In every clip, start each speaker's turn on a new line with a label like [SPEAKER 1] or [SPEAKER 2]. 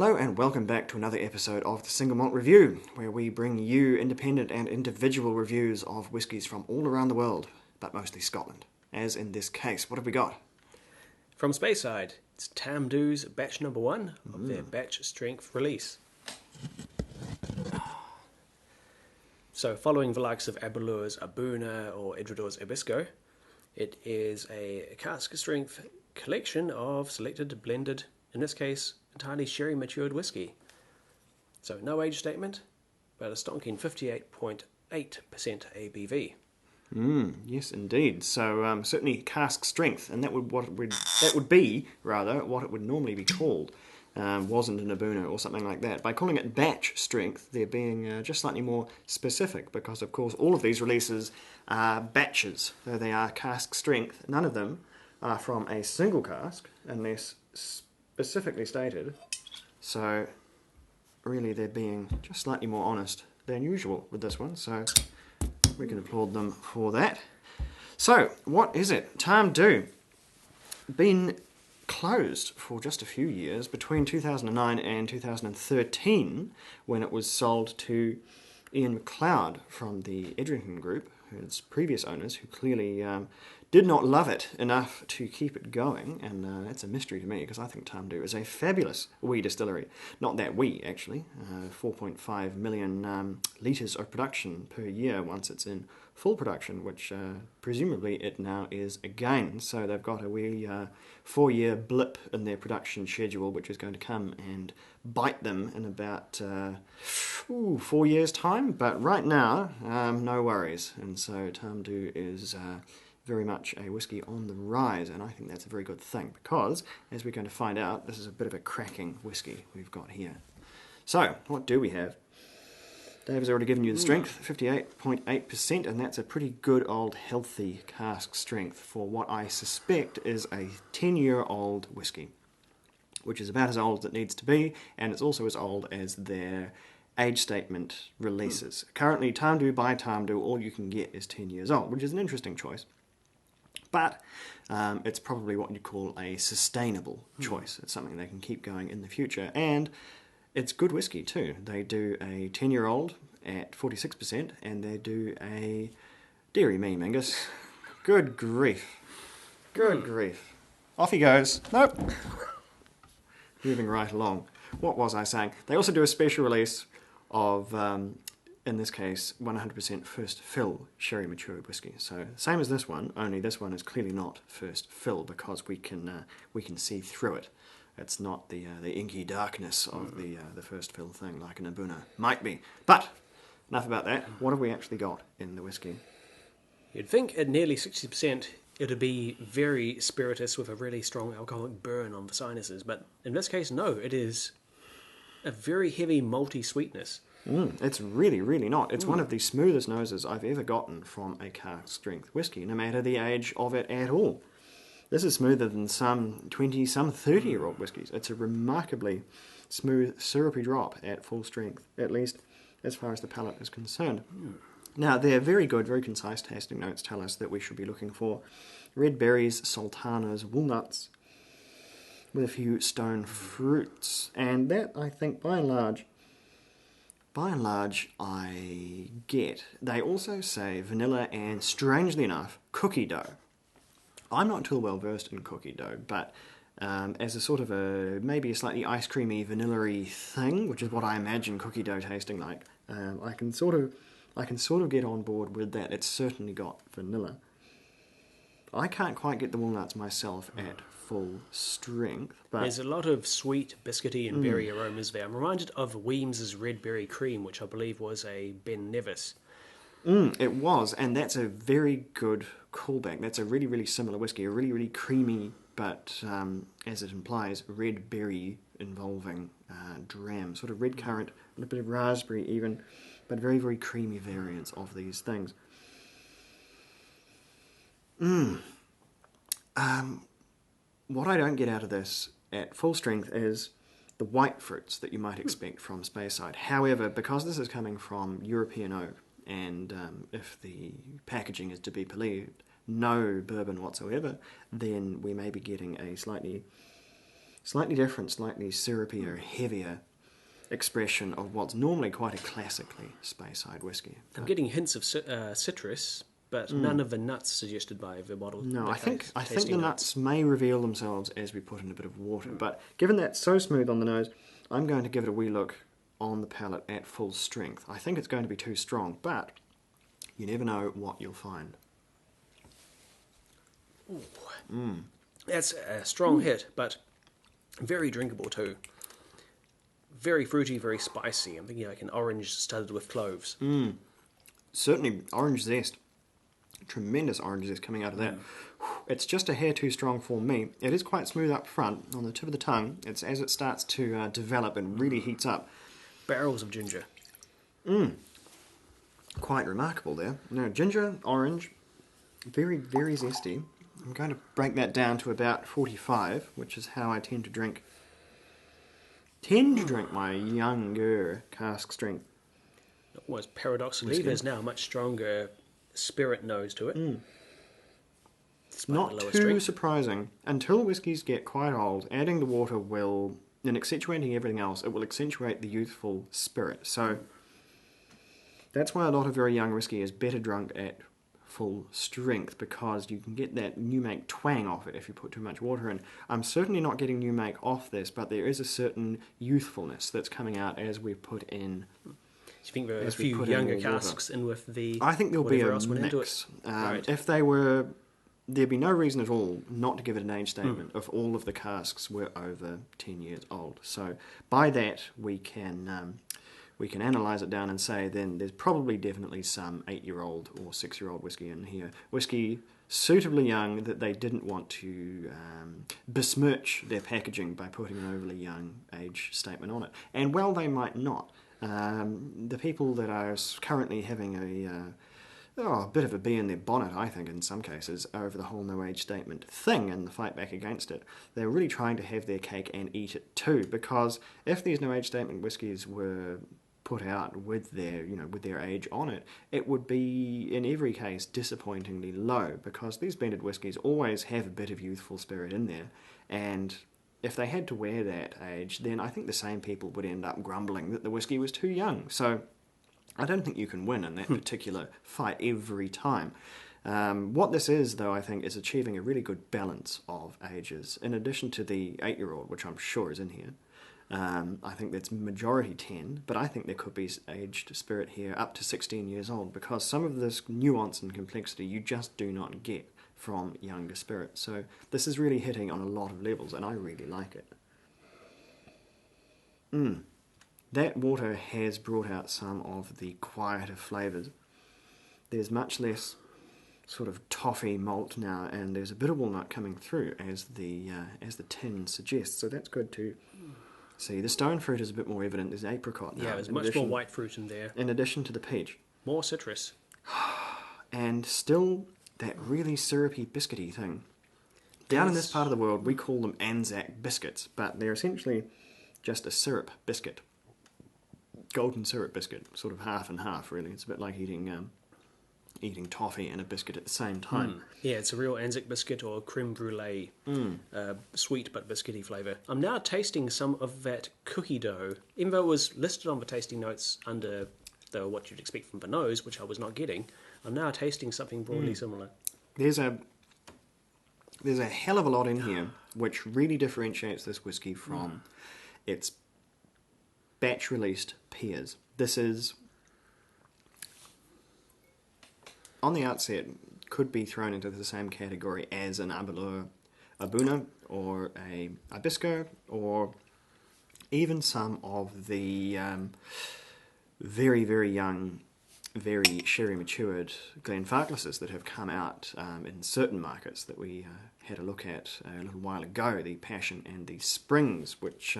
[SPEAKER 1] Hello and welcome back to another episode of the Single Malt Review, where we bring you independent and individual reviews of whiskies from all around the world, but mostly Scotland. As in this case, what have we got?
[SPEAKER 2] From Speyside, it's Tamdhu's batch number 1 of their batch strength release. So following the likes of Aberlour's Abuna or Edredor's Ebisco, it is a cask strength collection of selected, blended, in this case, entirely sherry matured whiskey. So no age statement, but a stonking 58.8% ABV.
[SPEAKER 1] Yes, indeed. So certainly cask strength, and that would be what it would normally be called. Wasn't an Abuna or something like that. By calling it batch strength, they're being just slightly more specific because, of course, all of these releases are batches, though they are cask strength. None of them are from a single cask, unless specifically stated. So really they're being just slightly more honest than usual with this one, so we can applaud them for that. So what is it? Tamdhu, been closed for just a few years between 2009 and 2013 when it was sold to Ian MacLeod from the Edrington Group, its previous owners, who clearly did not love it enough to keep it going, and that's a mystery to me because I think Tamdhu is a fabulous wee distillery. Not that wee, actually. 4.5 million litres of production per year once it's in full production, which presumably it now is again. So they've got a wee 4-year blip in their production schedule, which is going to come and bite them in about 4 years' time. But right now, no worries. And so Tamdhu is very much a whiskey on the rise, and I think that's a very good thing because, as we're going to find out, this is a bit of a cracking whiskey we've got here. So, what do we have? Dave has already given you the strength, 58.8%, and that's a pretty good old healthy cask strength for what I suspect is a 10-year-old whiskey, which is about as old as it needs to be, and it's also as old as their age statement releases. Currently, Tamdhu by Tamdhu, all you can get is 10 years old, which is an interesting choice. But it's probably what you'd call a sustainable choice. It's something they can keep going in the future. And it's good whiskey too. They do a 10-year-old at 46%, and they do a... Deary me, Mingus. Good grief. Good grief. Off he goes. Nope. Moving right along. What was I saying? They also do a special release of... in this case, 100% first fill sherry matured whiskey. So same as this one, only this one is clearly not first fill because we can see through it. It's not the inky darkness of the first fill thing like an Abuna might be. But enough about that. What have we actually got in the whiskey?
[SPEAKER 2] You'd think at nearly 60% it would be very spirituous with a really strong alcoholic burn on the sinuses, but in this case, no, it is a very heavy malty sweetness.
[SPEAKER 1] It's really, really not. It's one of the smoothest noses I've ever gotten from a cask strength whiskey, no matter the age of it at all. This is smoother than some 20, some 30-year-old whiskies. It's a remarkably smooth, syrupy drop at full strength, at least as far as the palate is concerned. Now, their very good, very concise tasting notes tell us that we should be looking for red berries, sultanas, walnuts, with a few stone fruits. And that, I think, by and large, I get. They also say vanilla and, strangely enough, cookie dough. I'm not too well versed in cookie dough, but as a sort of maybe a slightly ice creamy, vanilla-y thing, which is what I imagine cookie dough tasting like, I can sort of get on board with that. It's certainly got vanilla. I can't quite get the walnuts myself at full strength. But
[SPEAKER 2] there's a lot of sweet, biscuity and berry aromas there. I'm reminded of Weems's Red Berry Cream, which I believe was a Ben Nevis.
[SPEAKER 1] It was, and that's a very good callback. That's a really, really similar whiskey, a really, really creamy, but as it implies, red berry involving dram, sort of red currant, a little bit of raspberry even, but very, very creamy variants of these things. What I don't get out of this at full strength is the white fruits that you might expect from Speyside. However, because this is coming from European oak, and if the packaging is to be believed, no bourbon whatsoever, then we may be getting a slightly Slightly different, slightly syrupier, heavier expression of what's normally quite a classically Speyside whiskey.
[SPEAKER 2] I'm getting hints of citrus, but none of the nuts suggested by the bottle.
[SPEAKER 1] No,
[SPEAKER 2] the
[SPEAKER 1] I think
[SPEAKER 2] tasting
[SPEAKER 1] the nuts may reveal themselves as we put in a bit of water. But given that's so smooth on the nose, I'm going to give it a wee look on the palate at full strength. I think it's going to be too strong, but you never know what you'll find.
[SPEAKER 2] That's a strong hit, but very drinkable too. Very fruity, very spicy. I'm thinking like an orange studded with cloves.
[SPEAKER 1] Certainly orange zest. Tremendous orange zest coming out of that. It's just a hair too strong for me. It is quite smooth up front on the tip of the tongue. It's as it starts to develop and really heats up.
[SPEAKER 2] Barrels of ginger.
[SPEAKER 1] Quite remarkable there. No, ginger, orange, very, very zesty. I'm going to break that down to about 45, which is how I tend to drink my younger cask strength.
[SPEAKER 2] Almost paradoxically,
[SPEAKER 1] Whiskey.
[SPEAKER 2] there's now a much stronger spirit nose to it. Despite
[SPEAKER 1] Not
[SPEAKER 2] the lower
[SPEAKER 1] too
[SPEAKER 2] strength.
[SPEAKER 1] surprising. Until whiskies get quite old, adding the water will, and accentuating everything else, it will accentuate the youthful spirit. So that's why a lot of very young whiskey is better drunk at full strength, because you can get that new make twang off it if you put too much water in. I'm certainly not getting new make off this, but there is a certain youthfulness that's coming out as we put in.
[SPEAKER 2] Do you think there are a
[SPEAKER 1] as we
[SPEAKER 2] few
[SPEAKER 1] put in
[SPEAKER 2] younger
[SPEAKER 1] more water.
[SPEAKER 2] casks in with the...
[SPEAKER 1] I think there'll be
[SPEAKER 2] whatever
[SPEAKER 1] a
[SPEAKER 2] else went into
[SPEAKER 1] mix.
[SPEAKER 2] it? Right.
[SPEAKER 1] If they were, there'd be no reason at all not to give it an age statement if all of the casks were over 10 years old. So by that we can analyse it down and say then there's probably definitely some 8-year-old or 6-year-old whiskey in here. Whiskey suitably young that they didn't want to besmirch their packaging by putting an overly young age statement on it. And well, they might not. The people that are currently having a bit of a bee in their bonnet, I think, in some cases, over the whole no age statement thing and the fight back against it, they're really trying to have their cake and eat it too, because if these no age statement whiskies were put out with their age on it, it would be in every case disappointingly low, because these blended whiskies always have a bit of youthful spirit in there, and if they had to wear that age, then I think the same people would end up grumbling that the whiskey was too young. So I don't think you can win in that particular fight every time. What this is, though, I think, is achieving a really good balance of ages. In addition to the 8-year-old, which I'm sure is in here, I think that's majority 10, but I think there could be aged spirit here up to 16 years old, because some of this nuance and complexity you just do not get from younger spirit. So this is really hitting on a lot of levels, and I really like it. That water has brought out some of the quieter flavours. There's much less sort of toffee malt now, and there's a bit of walnut coming through as the tin suggests. So that's good to see. The stone fruit is a bit more evident. There's apricot now.
[SPEAKER 2] Yeah, there's much more white fruit in there.
[SPEAKER 1] In addition to the peach.
[SPEAKER 2] More citrus.
[SPEAKER 1] And still that really syrupy biscuity thing. Down in this part of the world, we call them Anzac biscuits, but they're essentially just a syrup biscuit. Golden syrup biscuit, sort of half and half, really. It's a bit like eating toffee and a biscuit at the same time.
[SPEAKER 2] Yeah, it's a real Anzac biscuit or creme brulee, sweet but biscuity flavour. I'm now tasting some of that cookie dough, even though it was listed on the tasting notes under what you'd expect from the nose, which I was not getting. I'm now tasting something broadly similar.
[SPEAKER 1] There's a hell of a lot in here which really differentiates this whiskey from its batch-released peers. This is, on the outset, could be thrown into the same category as an Abeleur Abuna or a Ibisco, or even some of the very, very young, very sherry matured Glenfarclases that have come out in certain markets that we had a look at a little while ago, the Passion and the Springs, which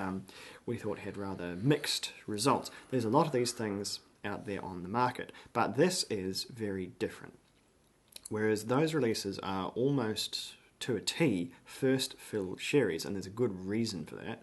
[SPEAKER 1] we thought had rather mixed results. There's a lot of these things out there on the market, but this is very different. Whereas those releases are almost to a T first fill sherries, and there's a good reason for that.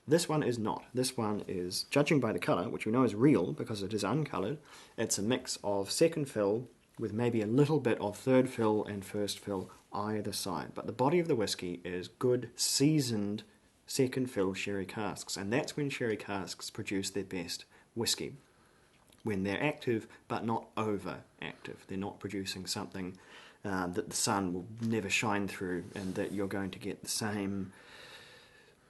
[SPEAKER 1] This one is not. This one is, judging by the colour, which we know is real because it is uncoloured, it's a mix of second fill with maybe a little bit of third fill and first fill either side. But the body of the whiskey is good, seasoned second fill sherry casks, and that's when sherry casks produce their best whisky. When they're active but not overactive. They're not producing something that the sun will never shine through, and that you're going to get the same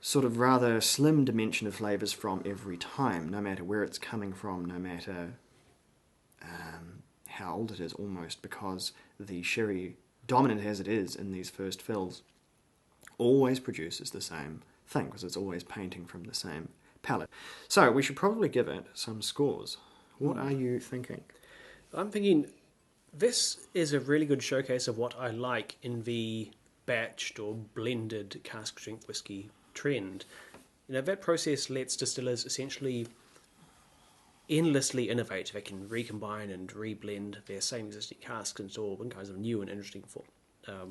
[SPEAKER 1] sort of rather slim dimension of flavours from every time, no matter where it's coming from, no matter how old it is almost, because the sherry, dominant as it is in these first fills, always produces the same thing, because it's always painting from the same palette. So we should probably give it some scores. What are you thinking?
[SPEAKER 2] I'm thinking this is a really good showcase of what I like in the batched or blended cask strength whisky trend. That process lets distillers essentially endlessly innovate. They can recombine and reblend their same existing casks into all kinds of new and interesting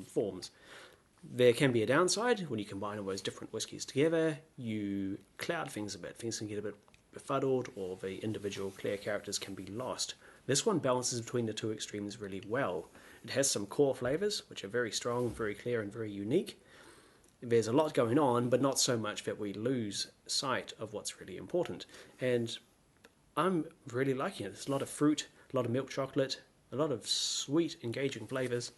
[SPEAKER 2] forms. There can be a downside when you combine all those different whiskies together. You cloud things a bit. Things can get a bit befuddled, or the individual clear characters can be lost. This one balances between the two extremes really well. It has some core flavours, which are very strong, very clear, and very unique. There's a lot going on, but not so much that we lose sight of what's really important. And I'm really liking it. There's a lot of fruit, a lot of milk chocolate, a lot of sweet, engaging flavours.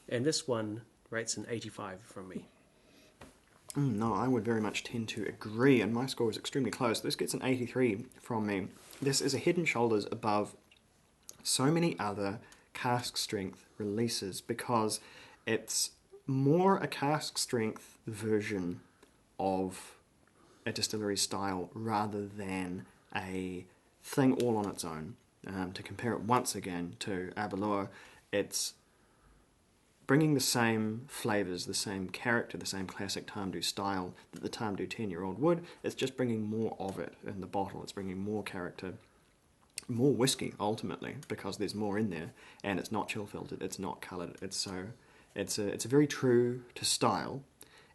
[SPEAKER 2] And this one rates an 85 from me.
[SPEAKER 1] No, I would very much tend to agree, and my score is extremely close. This gets an 83 from me. This is a head and shoulders above so many other cask strength releases, because it's more a cask strength version of a distillery style rather than a thing all on its own. To compare it once again to Aberlour, it's bringing the same flavours, the same character, the same classic Tamdhu style that the Tamdhu 10-year-old would. It's just bringing more of it in the bottle. It's bringing more character, more whiskey, ultimately, because there's more in there, and it's not chill filtered, it's not coloured. It's a very true to style,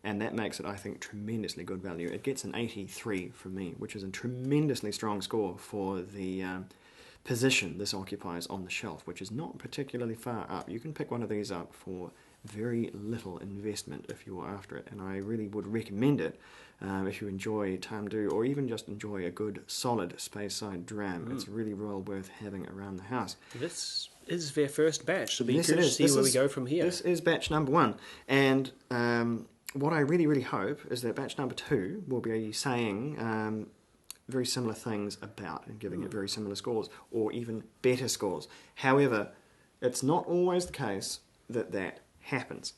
[SPEAKER 1] and that makes it, I think, tremendously good value. It gets an 83 from me, which is a tremendously strong score for the position this occupies on the shelf, which is not particularly far up. You can pick one of these up for very little investment if you are after it, and I really would recommend it if you enjoy Tamdhu, or even just enjoy a good solid Speyside dram. It's really well worth having around the house.
[SPEAKER 2] This is their first batch, so be
[SPEAKER 1] Yes,
[SPEAKER 2] curious to see where we go from here.
[SPEAKER 1] This is batch number 1, and what I really, really hope is that batch number 2 will be saying very similar things about, and giving it very similar scores, or even better scores. However, it's not always the case that that happens.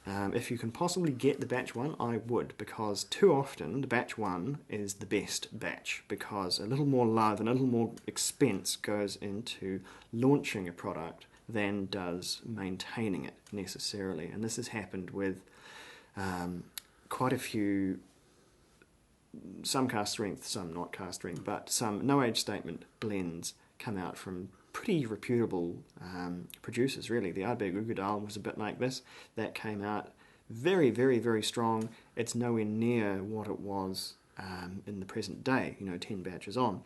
[SPEAKER 1] If you can possibly get the batch 1, I would, because too often the batch 1 is the best batch, because a little more love and a little more expense goes into launching a product than does maintaining it necessarily. And this has happened with quite a few, some cask strength, some not cask strength, but some no age statement blends come out from pretty reputable producers, really. The Ardbeg Ugadal was a bit like this. That came out very, very, very strong. It's nowhere near what it was in the present day, 10 batches on.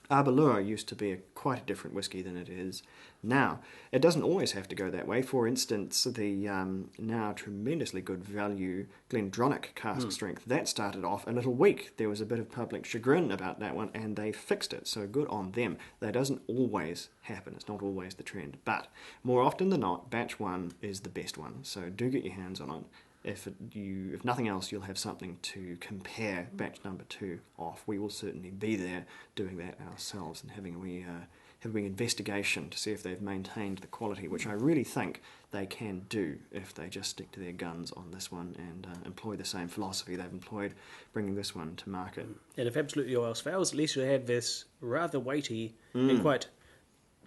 [SPEAKER 1] Aberlour used to be quite a different whisky than it is now. It doesn't always have to go that way. For instance, the now tremendously good value Glendronach cask strength, that started off a little weak. There was a bit of public chagrin about that one, and they fixed it, so good on them. That doesn't always happen. It's not always the trend. But more often than not, batch 1 is the best one, so do get your hands on it. If nothing else, you'll have something to compare batch number 2 off. We will certainly be there doing that ourselves and having an investigation to see if they've maintained the quality, which I really think they can do if they just stick to their guns on this one and employ the same philosophy they've employed bringing this one to market.
[SPEAKER 2] And if absolutely all else fails, at least you have this rather weighty and quite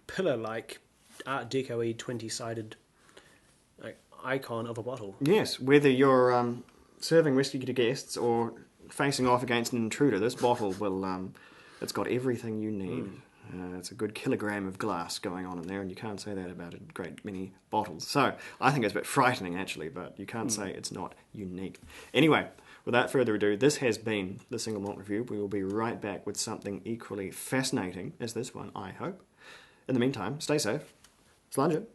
[SPEAKER 2] pillar-like Art Deco-y 20-sided icon of a bottle.
[SPEAKER 1] Yes, whether you're serving whiskey to guests or facing off against an intruder, this bottle will, it's got everything you need. It's a good kilogram of glass going on in there, and you can't say that about a great many bottles. So I think it's a bit frightening, actually, but you can't say it's not unique. Anyway, without further ado, this has been the Single Malt Review. We will be right back with something equally fascinating as this one, I hope. In the meantime, stay safe. Slàinte.